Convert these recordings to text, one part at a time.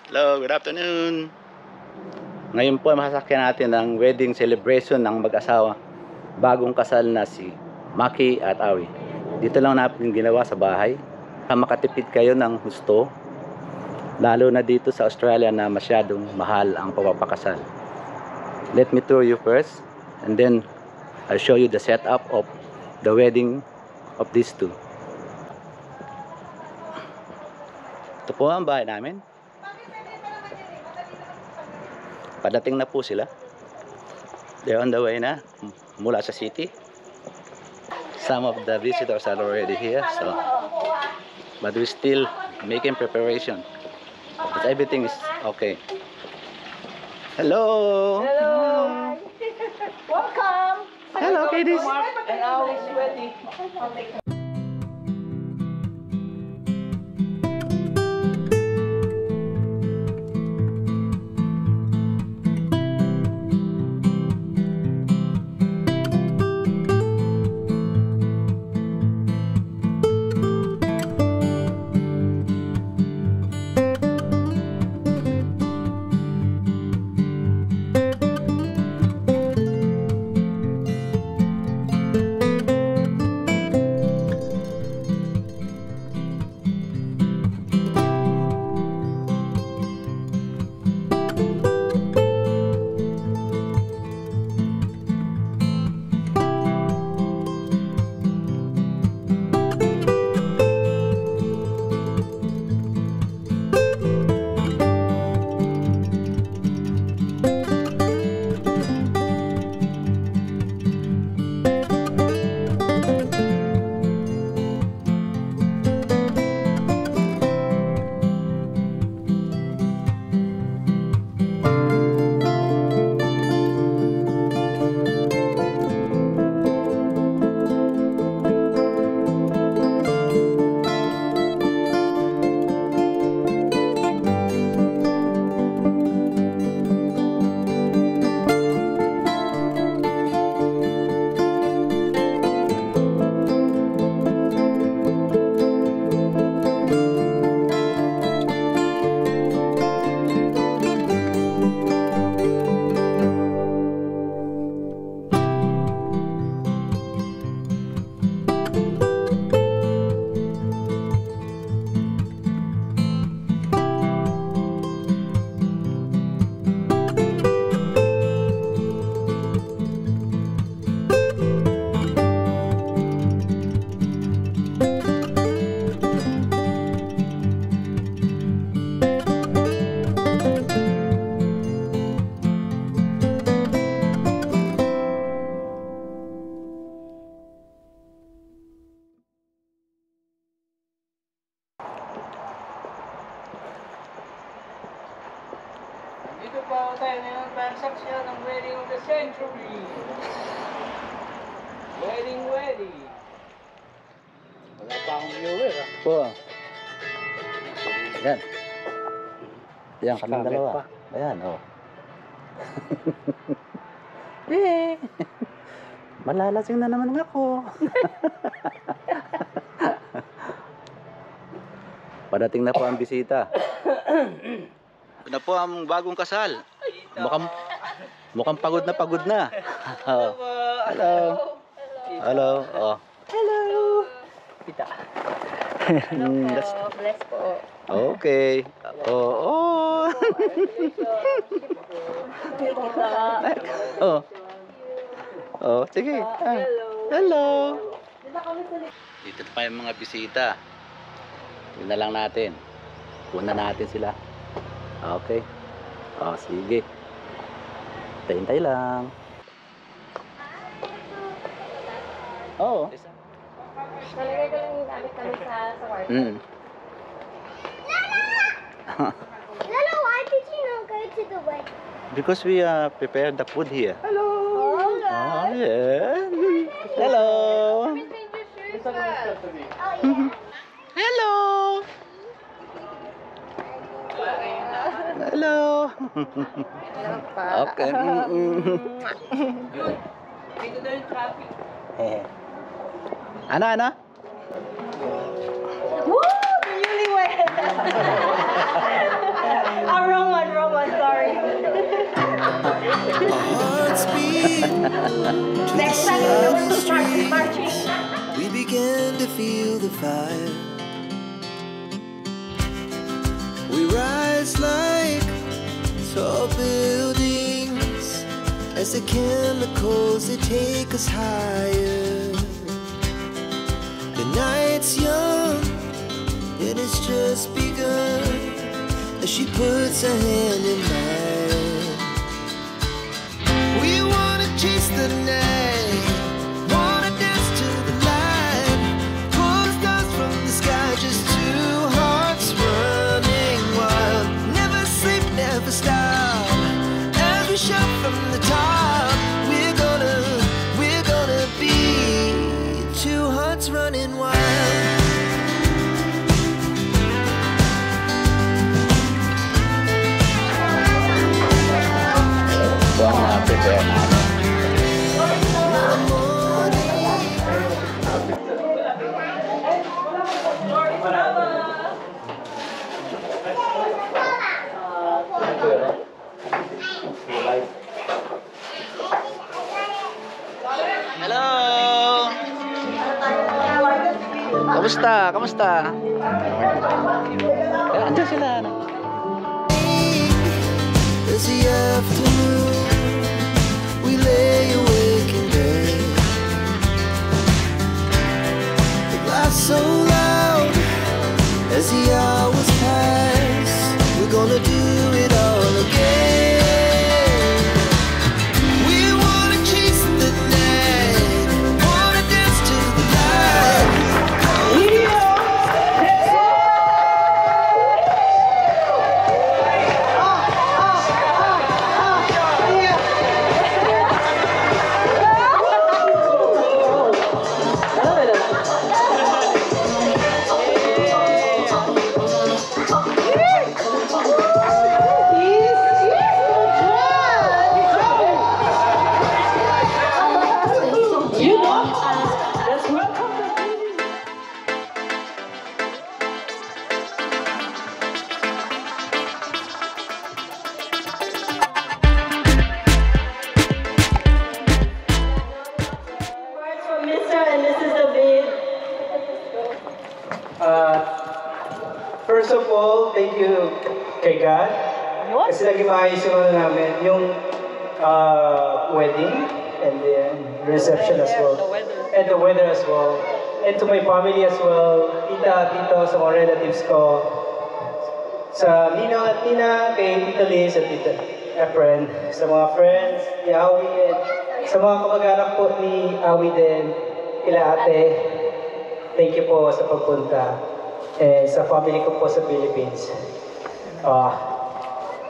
Hello, good afternoon. Ngayon po masasakyan natin ang wedding celebration ng mag-asawa. Bagong kasal na si Maki at Awi. Dito lang natin ginawa sa bahay. Makatipid kayo ng husto. Lalo na dito sa Australia na masyadong mahal ang pagpapakasal. Let me tour you first and then I'll show you the setup of the wedding of these two. Ito po ang bahay namin. Padating na po sila. They're on the way na mula sa city. Some of the visitors are already here, so but we still making preparation. But everything is okay. Hello. Hello. Welcome. Hello, kiddies. And now it's ready. Dito pa tayo ngayon para saksiyan ng wedding of the century. Wedding. Wala pa akong viewer Po. Ayan. Ayan kami dalawa. Ayan, oh. Malalasing na naman ako. Padating na po ang bisita. Ito na po ang bagong kasal. Mukhang pagod na. Oh. Hello. Hello. Oh. Hello. Kita. Bless po. Okay. Oh. Oh. Oh, sige. Hello. Dito pa yung mga bisita. Yun na lang natin. Kuna natin sila. Okay. Oh, sige. Hintay lang. Oh. Nalagay ko lang yung gamit kami sa kwarto. Lala, why did you not go to the wedding? Because we prepared the food here. Hello. Oh, yeah. Hello. Oh, yeah. Hello. Hello. Okay. Dito na yung traffic. Ano? Woo! The newlywed! Our fire. We rise like tall buildings as the chemicals, they take us higher. The night's young and it's just begun as she puts her hand in mine. We wanna chase the night, wanna dance to the light, pull the stars from the sky, just two hearts running wild. Never sleep, never stop, as we shout from the top. We're gonna be two hearts running wild. Buang na prepare natin. Hello! Kamusta? Kamusta? Andiyan sila. Ano? As the afternoon, we lay awake in bed. The laugh so loud as the hours pass. We're gonna do it all again. We wanna chase the night, wanna dance to the light. Mr. and Mrs. David. First of all, thank you kay God. Kasi naging maayos yung ano namin, yung wedding and then reception as well. And the weather as well. And to my family as well, tita, tito, sa mga relatives ko. Sa Nino at Nina, kay Tita Liz at Tita Efren. Sa mga friends, ni Awi, and sa mga kamag-anak po ni Awi din, kila ate, thank you po sa pagpunta. And sa family ko po sa Philippines.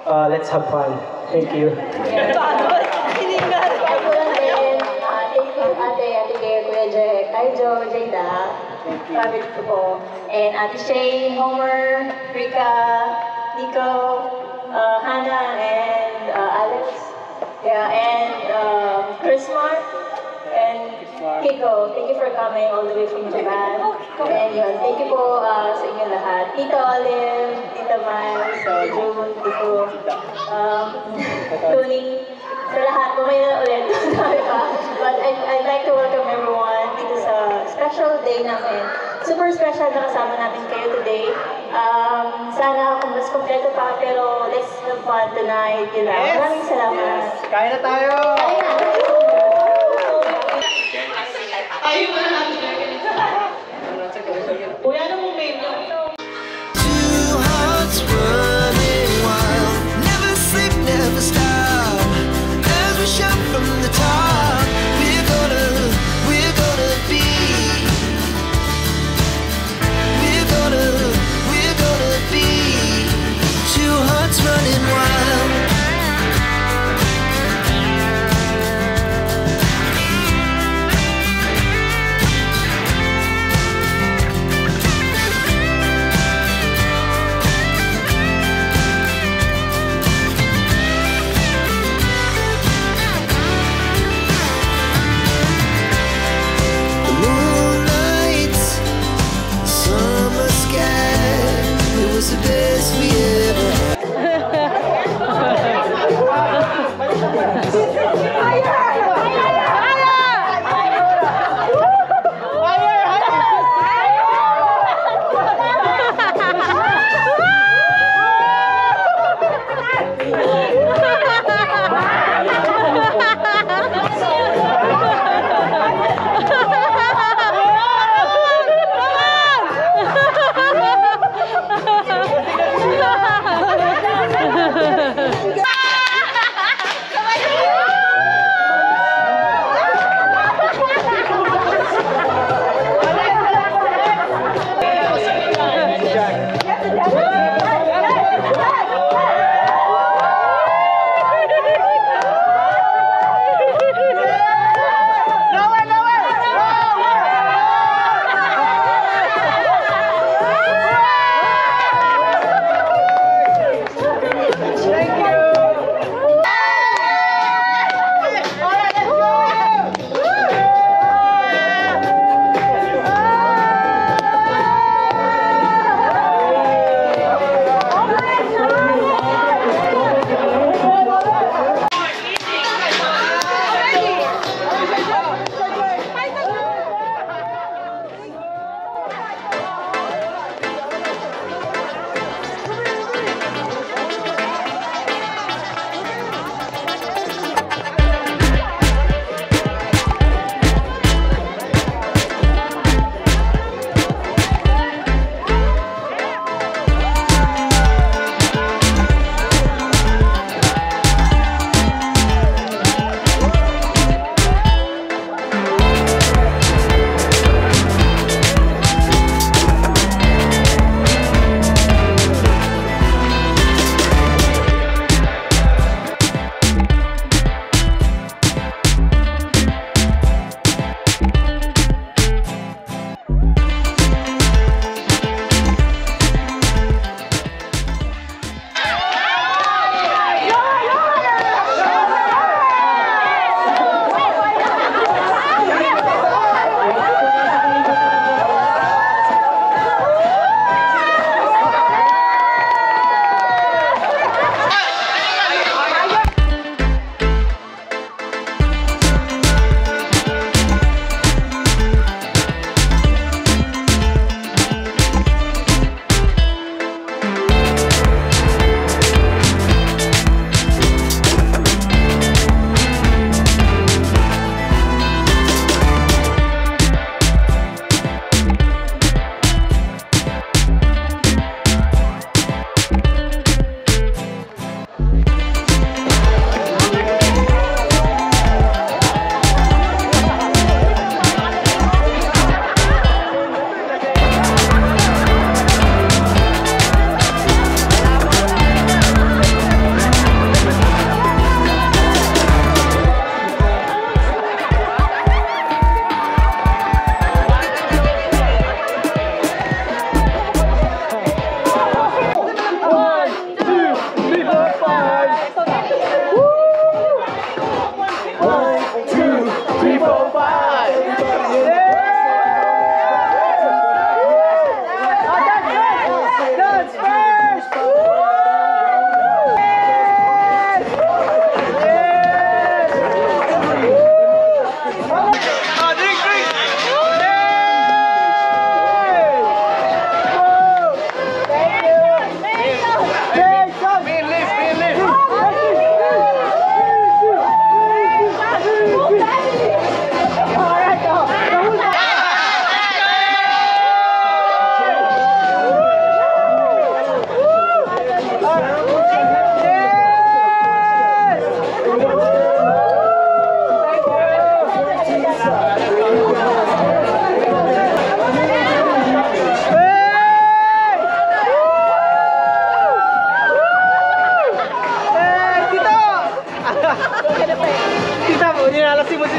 Let's have fun. Thank you. Thank you Ate Gaya, Kuya Jay, kay Joe, Jayda, family ko po. And Ate Shay, Homer, Rika, Nico, Hannah, and Alex. Yeah, and Chris Mark, and Kiko. Thank you for coming all the way from Japan. And yun, thank you po sa inyo lahat. Tito Olive, Tita Miles, June, Tito, Tony, sa lahat, mamaya na ulit. But I'd like to welcome everyone dito sa special day namin. Super special na kasama namin kayo today. Sana kung mas kompleto pa, pero let's have fun tonight. You know? Yes. Maraming salamat. Kain na tayo! Ayun mo na Kuya, ano mo babe? Two hearts running wild, never sleep, never stop. As we shout from the top, we're gonna be. We're gonna be two hearts running wild.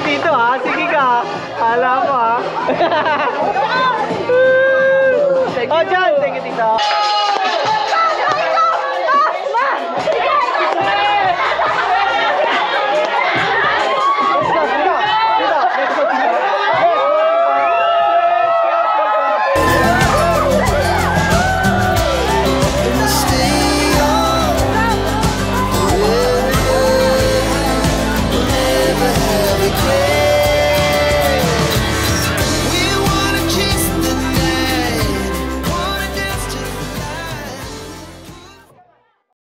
Tito ha. Sige ka. Alam mo ha. Oh, John. Thank you, Tito.